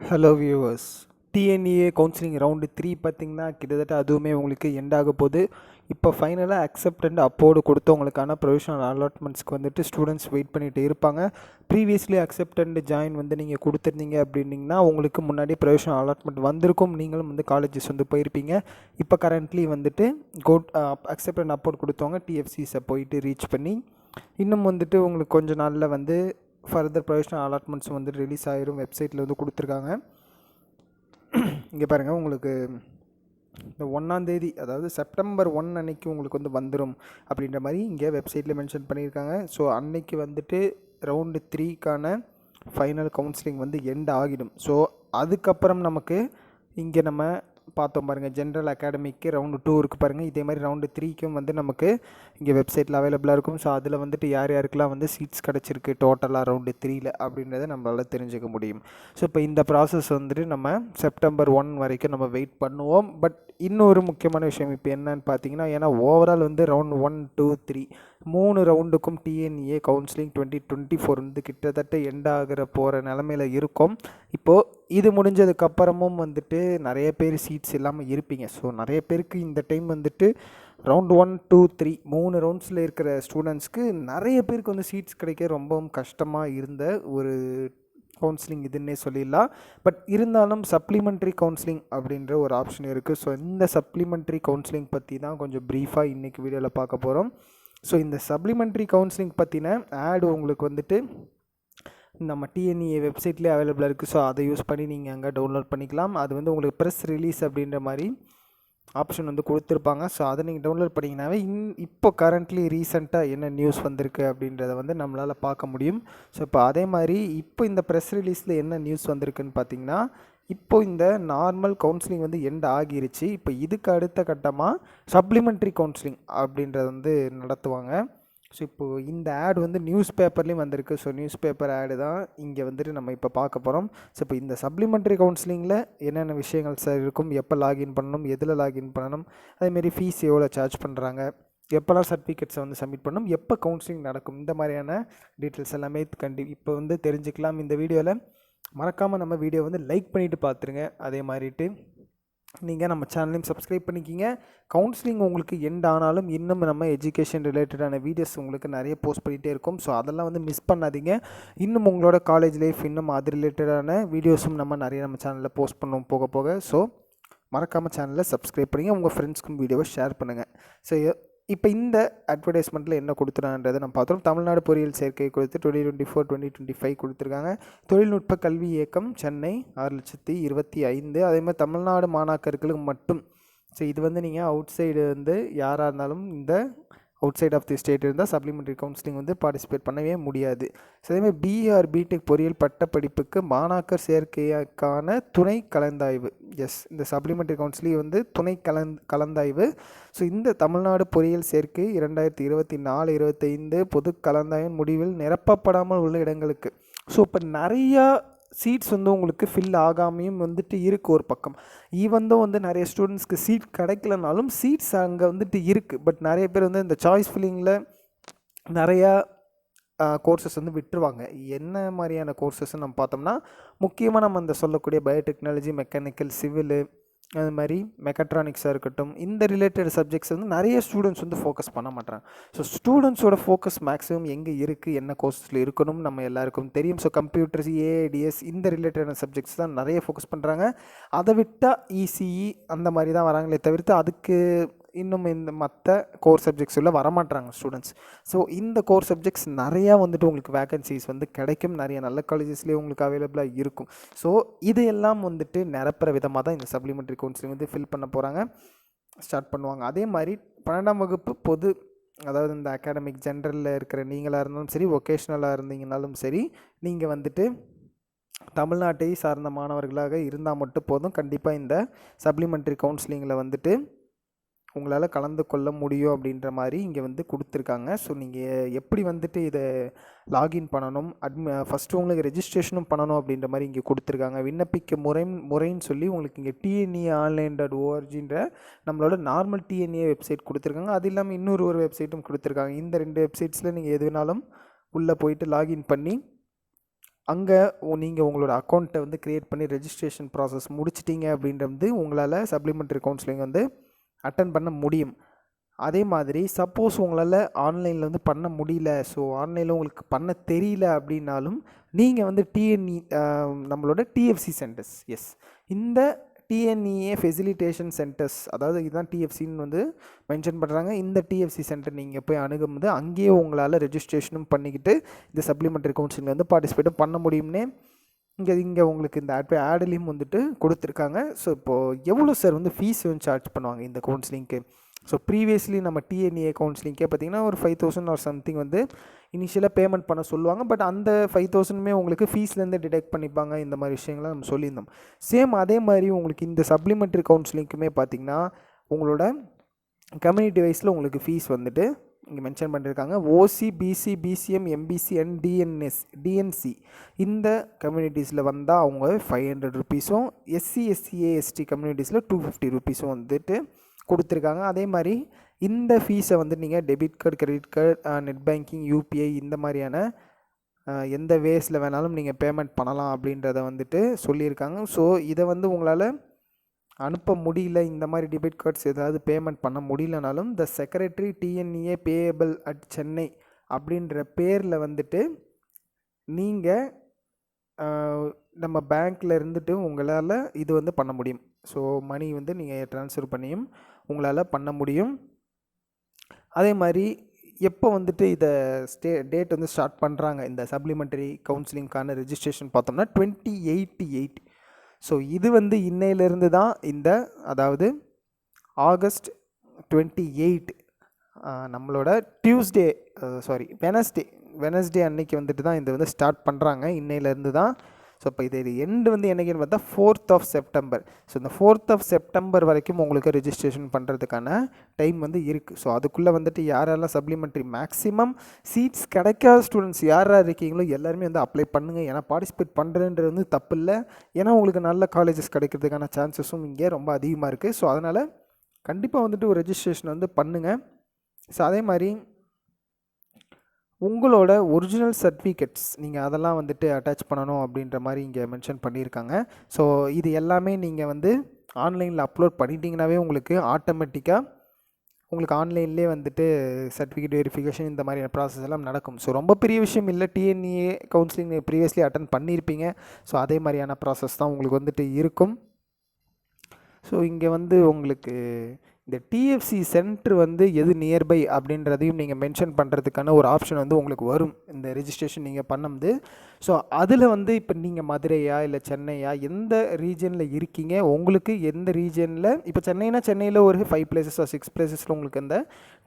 Hello viewers. TNEA counselling round 3 பார்த்தீங்கன்னா கிட்டத்தட்ட அதுவுமே உங்களுக்கு எண்ட் ஆக போகுது. இப்போ ஃபைனலாக அக்செப்ட் அண்ட் அப்போர்டு கொடுத்தவங்களுக்கான ப்ரொவிஷனல் அலாட்மெண்ட்ஸ்க்கு வந்துட்டு ஸ்டூடெண்ட்ஸ் வெயிட் பண்ணிட்டு இருப்பாங்க. ப்ரீவியஸ்லி அக்செப்ட் அண்ட் ஜாயின் வந்து நீங்கள் கொடுத்துருந்தீங்க அப்படின்னிங்கன்னா உங்களுக்கு முன்னாடி ப்ரொவிஷனல் அலாட்மெண்ட் வந்திருக்கும். நீங்களும் வந்து காலேஜஸ் வந்து போயிருப்பீங்க. இப்போ கரண்ட்லி வந்துட்டு அக்செப்ட் அண்ட் அப்போர்டு கொடுத்தவங்க டிஎஃப்சிஸை போயிட்டு ரீச் பண்ணி இன்னும் வந்துட்டு உங்களுக்கு கொஞ்சம் நாளில் வந்து ஃபர்தர் ப்ரொவிஷனல் அலாட்மெண்ட்ஸ் வந்து ரிலீஸ் ஆகிரும். வெப்சைட்டில் வந்து கொடுத்துருக்காங்க. இங்கே பாருங்கள், உங்களுக்கு இந்த 1ஆம் தேதி, அதாவது செப்டம்பர் 1 அன்னைக்கு உங்களுக்கு வந்து வந்துடும் அப்படின்ற மாதிரி இங்கே வெப்சைட்டில் மென்ஷன் பண்ணியிருக்காங்க. ஸோ அன்னைக்கு வந்துட்டு ரவுண்டு 3க்கான ஃபைனல் கவுன்சிலிங் வந்து எண்ட் ஆகிடும். ஸோ அதுக்கப்புறம் நமக்கு இங்கே நம்ம பார்த்தோம் பாருங்கள், ஜென்ரல் அகாடமிக்கு ரவுண்டு 2 இருக்குது பாருங்கள். இதே மாதிரி ரவுண்டு 3க்கும் வந்து நமக்கு இங்கே வெப்சைட்டில் அவைலபிளாக இருக்கும். ஸோ அதில் வந்துட்டு யார் யாருக்கெல்லாம் வந்து சீட்ஸ் கிடச்சிருக்கு டோட்டலாக ரவுண்டு 3ல் அப்படின்றத நம்மளால் தெரிஞ்சுக்க முடியும். ஸோ இப்போ இந்த ப்ராசஸ் வந்துட்டு நம்ம செப்டம்பர் 1 வரைக்கும் நம்ம வெயிட் பண்ணுவோம். பட் இன்னொரு முக்கியமான விஷயம் இப்போ என்னன்னு பார்த்தீங்கன்னா, ஏன்னா ஓவரால் வந்து ரவுண்ட் 1, 2, 3 3 ரவுண்டுக்கும் டிஎன்இஏ கவுன்சிலிங் 2024 வந்து கிட்டத்தட்ட எண்ட் ஆகிற போகிற நிலமையில் இருக்கும். இப்போது இது முடிஞ்சதுக்கப்புறமும் வந்துட்டு நிறைய பேர் சீட்ஸ் இல்லாமல் இருப்பீங்க. ஸோ நிறைய பேருக்கு இந்த டைம் வந்துட்டு ரவுண்ட் 1, 2, 3 3 ரவுண்ட்ஸில் இருக்கிற ஸ்டூடெண்ட்ஸ்க்கு நிறைய பேருக்கு வந்து சீட்ஸ் கிடைக்க ரொம்பவும் கஷ்டமாக இருந்த ஒரு கவுன்சிலிங் இதுன்னே சொல்லிடலாம். பட் இருந்தாலும் சப்ளிமெண்ட்ரி கவுன்சிலிங் அப்படின்ற ஒரு ஆப்ஷன் இருக்குது. ஸோ இந்த சப்ளிமெண்ட்ரி கவுன்சிலிங் பற்றி தான் கொஞ்சம் ப்ரீஃபாக இன்றைக்கி வீடியோவில் பார்க்க போகிறோம். ஸோ இந்த சப்ளிமெண்ட்ரி கவுன்சிலிங் பற்றின ஆடு உங்களுக்கு வந்துட்டு நம்ம டிஎன்இஏ வெப்சைட்லேயே அவைலபிளாக இருக்குது. ஸோ அதை யூஸ் பண்ணி நீங்கள் அங்கே டவுன்லோட் பண்ணிக்கலாம். அது வந்து உங்களுக்கு ப்ரெஸ் ரிலீஸ் அப்படின்ற மாதிரி ஆப்ஷன் வந்து கொடுத்துருப்பாங்க. ஸோ அதை நீங்கள் டவுன்லோட் பண்ணிங்கனாவே இப்போ கரண்ட்லி ரீசெண்டாக என்ன நியூஸ் வந்திருக்கு அப்படின்றத வந்து நம்மளால் பார்க்க முடியும். ஸோ இப்போ அதே மாதிரி இப்போ இந்த ப்ரெஸ் ரிலீஸில் என்ன நியூஸ் வந்திருக்குன்னு பார்த்தீங்கன்னா, இப்போ இந்த நார்மல் கவுன்சிலிங் வந்து எண்ட் ஆகிருச்சு. இப்போ இதுக்கு அடுத்த கட்டமாக சப்ளிமெண்ட்ரி கவுன்சிலிங் அப்படின்றத வந்து நடத்துவாங்க. ஸோ இப்போது இந்த ஆட் வந்து நியூஸ் பேப்பர்லேயும் வந்திருக்கு. ஸோ நியூஸ் பேப்பர் ஆடு தான் இங்கே வந்துட்டு நம்ம இப்போ பார்க்க போகிறோம். ஸோ இப்போ இந்த சப்ளிமெண்ட்ரி கவுன்சிலிங்கில் என்னென்ன விஷயங்கள் சார் இருக்கும், எப்போ லாகின் பண்ணணும், எதில் லாகின் பண்ணணும், அதேமாரி ஃபீஸ் எவ்வளோ சார்ஜ் பண்ணுறாங்க, எப்போல்லாம் சர்டிஃபிகேட்ஸை வந்து சப்மிட் பண்ணணும், எப்போ கவுன்சிலிங் நடக்கும், இந்த மாதிரியான டீட்டெயில்ஸ் எல்லாமே இப்போ வந்து தெரிஞ்சுக்கலாம் இந்த வீடியோவில். மறக்காமல் நம்ம வீடியோ வந்து லைக் பண்ணிவிட்டு பார்த்துருங்க. அதே மாதிரிட்டு நீங்கள் நம்ம சேனலையும் சப்ஸ்கிரைப் பண்ணிக்கிங்க. கவுன்சிலிங் உங்களுக்கு எண்ட் ஆனாலும் இன்னும் நம்ம எஜுகேஷன் ரிலேட்டடான வீடியோஸ் உங்களுக்கு நிறைய போஸ்ட் பண்ணிகிட்டே இருக்கும். ஸோ அதெல்லாம் வந்து மிஸ் பண்ணாதீங்க. இன்னும் உங்களோட காலேஜ் லைஃப், இன்னும் அது ரிலேட்டடான வீடியோஸும் நம்ம சேனலில் போஸ்ட் பண்ணுவோம் போக போக. ஸோ மறக்காமல் சேனலில் சப்ஸ்கிரைப் பண்ணிங்க, உங்கள் ஃப்ரெண்ட்ஸ்க்கும் வீடியோவை ஷேர் பண்ணுங்கள். ஸோ இப்போ இந்த அட்வர்டைஸ்மெண்ட்டில் என்ன கொடுத்துறான்றதை நம்ம பார்த்தோம். தமிழ்நாடு பொறியியல் சேர்க்கை கொடுத்து 2024-2025 கொடுத்துருக்காங்க. தொழில்நுட்ப கல்வி இயக்கம் சென்னை 6,25,000. அதே மாதிரி தமிழ்நாடு மாணாக்கர்களுக்கு மட்டும். ஸோ இது வந்து நீங்கள் அவுட் சைடு வந்து யாராக இருந்தாலும் இந்த outside of the state இருந்தால் சப்ளிமெண்ட்ரி கவுன்சிலிங் வந்து பார்ட்டிசிபேட் பண்ணவே முடியாது. ஸோ அதேமாதிரி பிஆர் பிடெக் பொறியியல் பட்டப்படிப்புக்கு மாணாக்கர் சேர்க்கைக்கான துணை கலந்தாய்வு. இந்த சப்ளிமெண்ட்ரி கவுன்சிலிங் வந்து துணை கலந்தாய்வு. ஸோ இந்த தமிழ்நாடு பொறியியல் சேர்க்கை 2024-25 பொது கலந்தாய்வின் முடிவில் நிரப்பப்படாமல் உள்ள இடங்களுக்கு. ஸோ இப்போ நிறையா சீட்ஸ் வந்து உங்களுக்கு ஃபில் ஆகாமையும் வந்துட்டு இருக்குது ஒரு பக்கம். ஈவந்தோ வந்து நிறைய ஸ்டூடெண்ட்ஸ்க்கு சீட் கிடைக்கலனாலும் சீட்ஸ் அங்கே வந்துட்டு இருக்குது. பட் நிறைய பேர் வந்து இந்த சாய்ஸ் ஃபில்லிங்கில் நிறையா கோர்சஸ் வந்து விட்டுருவாங்க. என்ன மாதிரியான கோர்சஸ்ன்னு நம்ம பார்த்தோம்னா, முக்கியமாக நம்ம இந்த சொல்லக்கூடிய பயோடெக்னாலஜி, மெக்கானிக்கல், சிவிலு, அது மாதிரி மெக்கட்ரானிக்ஸாக இருக்கட்டும், இந்த ரிலேட்டட் சப்ஜெக்ட்ஸ் வந்து நிறைய ஸ்டூடெண்ட்ஸ் வந்து ஃபோக்கஸ் பண்ண மாட்டாங்க. ஸோ ஸ்டூடெண்ட்ஸோட ஃபோக்கஸ் மேக்ஸிமம் எங்கே இருக்குது, என்ன கோர்ஸில் இருக்கணும் நம்ம எல்லாருக்கும் தெரியும். ஸோ கம்ப்யூட்டர்ஸ், ஏஐடிஎஸ், இந்த ரிலேட்டடான சப்ஜெக்ட்ஸ் தான் நிறைய ஃபோக்கஸ் பண்ணுறாங்க. அதை விட்டால் இசிஇ அந்த மாதிரி தான் வராங்களே தவிர்த்து அதுக்கு இன்னும் இந்த மற்ற கோர் சப்ஜெக்ட்ஸ் உள்ள வரமாட்டாங்க ஸ்டூடெண்ட்ஸ். ஸோ இந்த கோர் சப்ஜெக்ட்ஸ் நிறையா வந்துட்டு உங்களுக்கு வேகன்சிஸ் வந்து கிடைக்கும். நிறைய நல்ல காலேஜஸ்லேயே உங்களுக்கு அவைலபிளாக இருக்கும். ஸோ இதையெல்லாம் வந்துட்டு நிரப்புற விதமாக தான் இந்த சப்ளிமெண்ட்ரி கவுன்சிலிங் வந்து ஃபில் பண்ண போகிறாங்க, ஸ்டார்ட் பண்ணுவாங்க. அதே மாதிரி 12ஆம் வகுப்பு பொது, அதாவது இந்த அகாடமிக் ஜென்ரலில் இருக்கிற நீங்களாக இருந்தாலும் சரி, ஒகேஷ்னலாக இருந்தீங்கனாலும் சரி, நீங்கள் வந்துட்டு தமிழ்நாட்டை சார்ந்த மாணவர்களாக இருந்தால் மட்டும் போதும். கண்டிப்பாக இந்த சப்ளிமெண்ட்ரி கவுன்சிலிங்கில் வந்துட்டு உங்களால் கலந்து கொள்ள முடியும் அப்படின்ற மாதிரி இங்கே வந்து கொடுத்துருக்காங்க. ஸோ நீங்கள் எப்படி வந்துட்டு இதை லாகின் பண்ணணும், ஃபஸ்ட்டு உங்களுக்கு ரெஜிஸ்ட்ரேஷனும் பண்ணணும் அப்படின்ற மாதிரி இங்கே கொடுத்துருக்காங்க. விண்ணப்பிக்க முறைன்னு சொல்லி உங்களுக்கு இங்கே TNEonline.orgன்ற நம்மளோட நார்மல் டிஎன்ஏ வெப்சைட் கொடுத்துருக்காங்க. அது இல்லாமல் இன்னொரு வெப்சைட்டும் கொடுத்துருக்காங்க. இந்த 2 வெப்சைட்ஸில் நீங்கள் எது வேணாலும் உள்ளே போயிட்டு லாகின் பண்ணி அங்கே நீங்கள் உங்களோட அக்கௌண்ட்டை வந்து க்ரியேட் பண்ணி ரெஜிஸ்ட்ரேஷன் ப்ராசஸ் முடிச்சிட்டிங்க அப்படின்றது உங்களால் சப்ளிமெண்ட்ரி கவுன்சிலிங் வந்து அட்டன் பண்ண முடியும். அதே மாதிரி சப்போஸ் உங்களால் ஆன்லைனில் வந்து பண்ண முடியல, ஸோ ஆன்லைனில் உங்களுக்கு பண்ண தெரியல அப்படின்னாலும் நீங்கள் வந்து நம்மளோட டிஎஃப்சி சென்டர்ஸ், இந்த டிஎன்இஏ ஃபெசிலிட்டேஷன் சென்டர்ஸ், அதாவது இதுதான் டிஎஃப்சின்னு வந்து மென்ஷன் பண்ணுறாங்க. இந்த டிஎஃப்சி சென்டர் நீங்கள் போய் அணுகும்போது அங்கேயே உங்களால் ரெஜிஸ்ட்ரேஷனும் பண்ணிக்கிட்டு இந்த சப்ளிமெண்ட்ரி கவுன்சிலிங் வந்து பார்ட்டிசிபேட்டும் பண்ண முடியும்னே இங்கே உங்களுக்கு இந்த ஆட்லேயும் வந்துட்டு கொடுத்துருக்காங்க. ஸோ இப்போது எவ்வளோ சார் வந்து ஃபீஸ் வந்து சார்ஜ் பண்ணுவாங்க இந்த கவுன்சிலிங்க்கு? ஸோ ப்ரீவியஸ்லி நம்ம டிஎன்ஏ கவுன்சிலிங்கே பார்த்திங்கன்னா ஒரு 5,000 ஆர் சம்திங் வந்து இனிஷியலாக பேமெண்ட் பண்ண சொல்லுவாங்க. பட் அந்த 5,000மே உங்களுக்கு ஃபீஸ்லேருந்து டிடெக்ட் பண்ணிப்பாங்க. இந்த மாதிரி விஷயங்கள்லாம் நம்ம சொல்லியிருந்தோம். சேம் அதே மாதிரி உங்களுக்கு இந்த சப்ளிமெண்ட்ரி கவுன்சிலிங்க்குமே பார்த்திங்கன்னா உங்களோட கம்யூனிட்டி வைஸில் உங்களுக்கு ஃபீஸ் வந்துட்டு இங்கே மென்ஷன் பண்ணியிருக்காங்க. OC, BC, BCM, MBC and DNC இந்த கம்யூனிட்டிஸில் வந்தால் அவங்க 500 ருபீஸும், எஸ்சி, எஸ்சிஏ, எஸ்டி கம்யூனிட்டிஸில் 250 ருபீஸும் வந்துட்டு கொடுத்துருக்காங்க. அதே மாதிரி இந்த ஃபீஸை வந்து நீங்கள் debit card, credit card, net banking, UPI இந்த மாதிரியான எந்த வேஸில் வேணாலும் நீங்கள் பேமெண்ட் பண்ணலாம் அப்படின்றத வந்துட்டு சொல்லியிருக்காங்க. ஸோ இதை வந்து உங்களால் அனுப்ப முடியல, இந்த மாதிரி டெபிட் கார்ட்ஸ் ஏதாவது பேமெண்ட் பண்ண முடியலனாலும் த secretary TNEA payable at Chennai அப்படின்ற பேரில் வந்துட்டு நீங்கள் நம்ம பேங்க்கில் இருந்துட்டு உங்களால் இது வந்து பண்ண முடியும். ஸோ மணி வந்து நீங்கள் ட்ரான்ஸ்ஃபர் பண்ணியும் உங்களால் பண்ண முடியும். அதே மாதிரி எப்போ வந்துட்டு இதை டேட் வந்து ஸ்டார்ட் பண்ணுறாங்க இந்த சப்ளிமெண்ட்ரி கவுன்சிலிங்கான ரெஜிஸ்ட்ரேஷன் பார்த்தோம்னா 28/8. ஸோ இது வந்து இன்னையிலேருந்து தான் அதாவது ஆகஸ்ட் 28 நம்மளோட வெனஸ்டே அன்னைக்கு வந்துட்டு தான் இது வந்து ஸ்டார்ட் பண்ணுறாங்க. இன்னையிலேருந்து தான். ஸோ இப்போ இது எண்டு வந்து என்னைக்குன்னு பார்த்தா 4th செப்டம்பர். ஸோ இந்த 4th செப்டம்பர் வரைக்கும் உங்களுக்கு ரெஜிஸ்ட்ரேஷன் பண்ணுறதுக்கான டைம் வந்து இருக்குது. ஸோ அதுக்குள்ளே வந்துட்டு யாரெல்லாம் சப்ளிமெண்ட்ரி மேக்ஸிமம் சீட்ஸ் கிடைக்காத ஸ்டூடெண்ட்ஸ் யாராக இருக்கீங்களோ எல்லாருமே வந்து அப்ளை பண்ணுங்கள். ஏன்னா பார்ட்டிசிபேட் பண்ணுறதுன்றது வந்து தப்பு இல்லை. ஏன்னா உங்களுக்கு நல்ல காலேஜஸ் கிடைக்கிறதுக்கான சான்சஸும் இங்கே ரொம்ப அதிகமாக இருக்குது. ஸோ அதனால் கண்டிப்பாக வந்துட்டு ஒரு ரெஜிஸ்ட்ரேஷன் வந்து பண்ணுங்கள். ஸோ அதே மாதிரி உங்களோட ஒரிஜினல் சர்டிஃபிகேட்ஸ் நீங்கள் அதெல்லாம் வந்துட்டு அட்டாச் பண்ணணும் அப்படின்ற மாதிரி இங்கே மென்ஷன் பண்ணியிருக்காங்க. ஸோ இது எல்லாமே நீங்கள் வந்து ஆன்லைனில் அப்லோட் பண்ணிட்டீங்கன்னாவே உங்களுக்கு ஆட்டோமேட்டிக்காக உங்களுக்கு ஆன்லைன்லேயே வந்துட்டு சர்டிஃபிகேட் வெரிஃபிகேஷன் இந்த மாதிரியான ப்ராசஸ் எல்லாம் நடக்கும். ஸோ ரொம்ப பெரிய விஷயம் இல்லை. டிஎன்இஏ கவுன்சிலிங் ப்ரீவியஸ்லி அட்டன் பண்ணியிருப்பீங்க. ஸோ அதே மாதிரியான ப்ராசஸ் தான் உங்களுக்கு வந்துட்டு இருக்கும். ஸோ இங்கே வந்து உங்களுக்கு இந்த டிஎஃப்சி சென்டர் வந்து எது நியர்பை அப்படின்றதையும் நீங்கள் மென்ஷன் பண்ணுறதுக்கான ஒரு ஆப்ஷன் வந்து உங்களுக்கு வரும் இந்த ரெஜிஸ்ட்ரேஷன் நீங்கள் பண்ணும்போது. ஸோ அதில் வந்து இப்போ நீங்கள் மதுரையா இல்லை சென்னையா எந்த ரீஜனில் இருக்கீங்க, உங்களுக்கு எந்த ரீஜனில் இப்போ சென்னைனா சென்னையில் ஒரு 5 places or 6 places உங்களுக்கு அந்த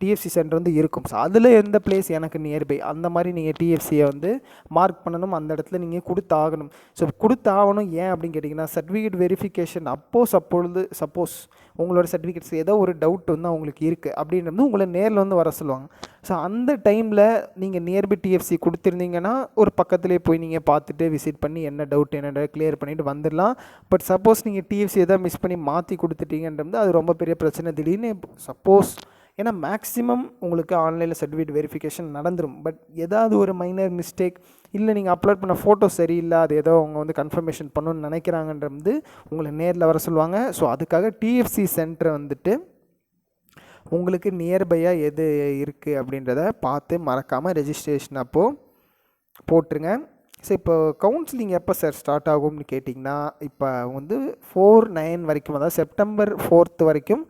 டிஎஃப்சி சென்டர் வந்து இருக்கும். ஸோ அதில் எந்த பிளேஸ் எனக்கு நியர்பை அந்த மாதிரி நீங்கள் டிஎஃப்சியை வந்து மார்க் பண்ணணும். அந்த இடத்துல நீங்கள் கொடுத்தாகணும். ஸோ கொடுத்தாகணும் ஏன் அப்படின்னு கேட்டிங்கன்னா சர்டிஃபிகேட் வெரிஃபிகேஷன் சப்போஸ் உங்களோட சர்டிஃபிகேட்ஸ் ஏதோ ஒரு டவுட் வந்து அவங்களுக்கு இருக்குது அப்படின்றது உங்களை நேரில் வந்து வர சொல்லுவாங்க. ஸோ அந்த டைமில் நீங்கள் நியர்பை டிஎஃப்சி கொடுத்துருந்தீங்கன்னா ஒரு பக்கத்துலேயே போய் நீங்கள் பார்த்துட்டு விசிட் பண்ணி என்ன டவுட் என்னென்ன கிளியர் பண்ணிவிட்டு வந்துடலாம். பட் சப்போஸ் நீங்கள் டிஎஃப்சி எதாவது மிஸ் பண்ணி மாற்றி கொடுத்துட்டீங்கன்றது அது ரொம்ப பெரிய பிரச்சனை. திடீர்னு சப்போஸ் ஏன்னா மேக்ஸிமம் உங்களுக்கு ஆன்லைனில் சர்டிஃபிகேட் வெரிஃபிகேஷன் நடந்துடும். பட் ஏதாவது ஒரு மைனர் மிஸ்டேக் இல்லை நீங்கள் அப்லோட் பண்ண ஃபோட்டோ சரியில்லை, அது ஏதோ அவங்க வந்து கன்ஃபர்மேஷன் பண்ணணும்னு நினைக்கிறாங்கன்றது உங்களை நேரில் வர சொல்லுவாங்க. ஸோ அதுக்காக டிஎஃப்சி சென்டரை வந்துட்டு உங்களுக்கு நியர்பையாக எது இருக்குது அப்படின்றத பார்த்து மறக்காமல் ரெஜிஸ்ட்ரேஷன் அப்போது போட்டுருங்க. ஸோ இப்போ கவுன்சிலிங் எப்போ சார் ஸ்டார்ட் ஆகும்னு கேட்டிங்கன்னா இப்போ வந்து 4/9 வரைக்கும், அதாவது செப்டம்பர் 4th வரைக்கும்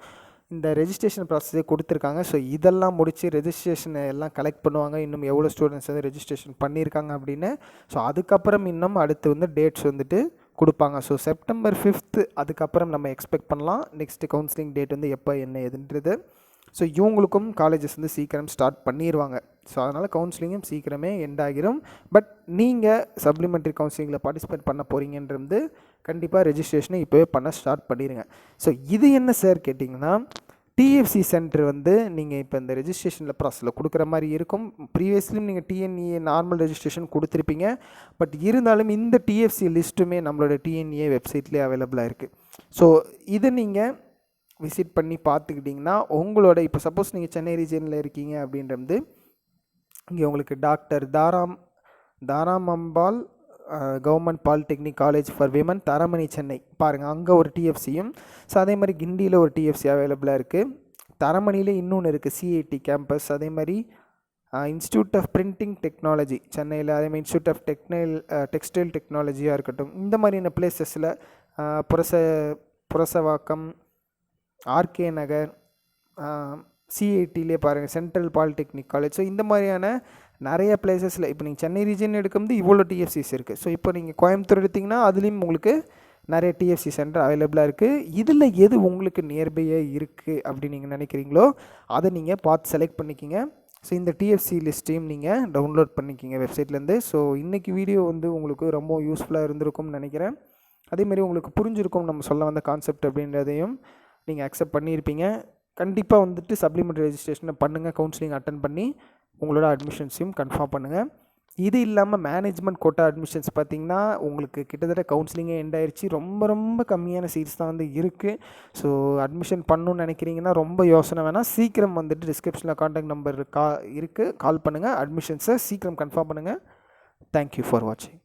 இந்த ரெஜிஸ்ட்ரேஷன் ப்ராசஸே கொடுத்துருக்காங்க. ஸோ இதெல்லாம் முடித்து ரெஜிஸ்ட்ரேஷன் எல்லாம் கலெக்ட் பண்ணுவாங்க. இன்னும் எவ்வளோ ஸ்டூடெண்ட்ஸ் வந்து ரெஜிஸ்ட்ரேஷன் பண்ணியிருக்காங்க அப்படின்னு. ஸோ அதுக்கப்புறம் இன்னும் அடுத்து வந்து டேட்ஸ் வந்துட்டு கொடுப்பாங்க. ஸோ செப்டம்பர் 5th அதுக்கப்புறம் நம்ம எக்ஸ்பெக்ட் பண்ணலாம் நெக்ஸ்ட்டு கவுன்சிலிங் டேட் வந்து எப்போ என்ன எதுன்றது. ஸோ இவங்களுக்கும் காலேஜஸ் வந்து சீக்கிரம் ஸ்டார்ட் பண்ணிடுவாங்க. ஸோ அதனால் கவுன்சிலிங்கும் சீக்கிரமே எண்ட் ஆகிரும். பட் நீங்கள் சப்ளிமெண்ட்ரி கவுன்சிலிங்கில் பார்ட்டிசிபேட் பண்ண போகிறீங்கன்றது கண்டிப்பாக ரெஜிஸ்ட்ரேஷனை இப்போவே பண்ண ஸ்டார்ட் பண்ணிடுங்க. ஸோ இது என்ன சார் கேட்டிங்கன்னா டிஎஃப்சி சென்டர் வந்து நீங்கள் இப்போ இந்த ரெஜிஸ்ட்ரேஷனில் ப்ராசஸில் கொடுக்குற மாதிரி இருக்கும். ப்ரீவியஸ்லியும் நீங்கள் டிஎன்இஏ நார்மல் ரெஜிஸ்ட்ரேஷன் கொடுத்துருப்பீங்க. பட் இருந்தாலும் இந்த டிஎஃப்சி லிஸ்ட்டுமே நம்மளோட டிஎன்இஏ வெப்சைட்லேயே அவைலபிளாக இருக்குது. ஸோ இதை நீங்கள் விசிட் பண்ணி பார்த்துக்கிட்டிங்கன்னா உங்களோட இப்போ சப்போஸ் நீங்கள் சென்னை ரீஜனில் இருக்கீங்க அப்படின்றது இங்கே உங்களுக்கு doctor Dharmambal government polytechnic college for women Taramani Chennai பாருங்கள், அங்கே ஒரு டிஎஃப்சியும். ஸோ அதே மாதிரி கிண்டியில் ஒரு டிஎஃப்சி அவைலபிளாக இருக்குது. தரமணியில் இன்னொன்று இருக்குது சிஐடி கேம்பஸ். அதே மாதிரி இன்ஸ்டியூட் ஆஃப் பிரிண்டிங் டெக்னாலஜி சென்னையில், அதேமாதிரி இன்ஸ்டியூட் ஆஃப் டெக்ஸ்டைல் டெக்னாலஜியாக இருக்கட்டும். இந்த மாதிரியான பிளேசஸில் புரசவாக்கம், ஆர்கே நகர், சிஐடிலே பாருங்கள் சென்ட்ரல் பாலிடெக்னிக் காலேஜ். ஸோ இந்த மாதிரியான நிறைய பிளேசஸில் இப்போ நீங்கள் சென்னை ரீஜன் எடுக்கும்போது இவ்வளோ டிஎஃப்சிஸ் இருக்குது. ஸோ இப்போ நீங்கள் கோயம்புத்தூர் எடுத்திங்கன்னா அதுலேயும் உங்களுக்கு நிறைய டிஎஃப்சி சென்டர் அவைலபிளாக இருக்குது. இதில் எது உங்களுக்கு நியர்பையாக இருக்குது அப்படின்னு நீங்கள் நினைக்கிறீங்களோ அதை நீங்கள் பார்த்து செலக்ட் பண்ணிக்கிங்க. ஸோ இந்த டிஎஃப்சி லிஸ்ட்டையும் நீங்கள் டவுன்லோட் பண்ணிக்கிங்க வெப்சைட்லேருந்து. ஸோ இன்றைக்கி வீடியோ வந்து உங்களுக்கு ரொம்ப யூஸ்ஃபுல்லாக இருந்திருக்கும்னு நினைக்கிறேன். அதேமாதிரி உங்களுக்கு புரிஞ்சிருக்கும் நம்ம சொல்ல வந்த கான்செப்ட் அப்படின்றதையும் நீங்கள் அக்செப்ட் பண்ணியிருப்பீங்க. கண்டிப்பாக வந்துட்டு சப்ளிமெண்ட்ரி ரெஜிஸ்ட்ரேஷனை பண்ணுங்கள். கவுன்சிலிங் அட்டன் பண்ணி உங்களோட அட்மிஷன்ஸையும் கன்ஃபார்ம் பண்ணுங்கள். இது இல்லாமல் மேனேஜ்மெண்ட் கோட்டா அட்மிஷன்ஸ் பார்த்திங்கன்னா உங்களுக்கு கிட்டத்தட்ட கவுன்சிலிங்கே எண்ட் ஆயிடுச்சு. ரொம்ப ரொம்ப கம்மியான சீட்ஸ் தான் வந்து இருக்குது. ஸோ அட்மிஷன் பண்ணணுன்னு நினைக்கிறீங்கன்னா ரொம்ப யோசனை வேணாம். சீக்கிரம் வந்துட்டு டிஸ்கிரிப்ஷனில் கான்டாக்ட் நம்பர் இருக்குது, கால் பண்ணுங்கள். அட்மிஷன்ஸை சீக்கிரம் கன்ஃபார்ம் பண்ணுங்கள். தேங்க்யூ ஃபார் வாட்சிங்.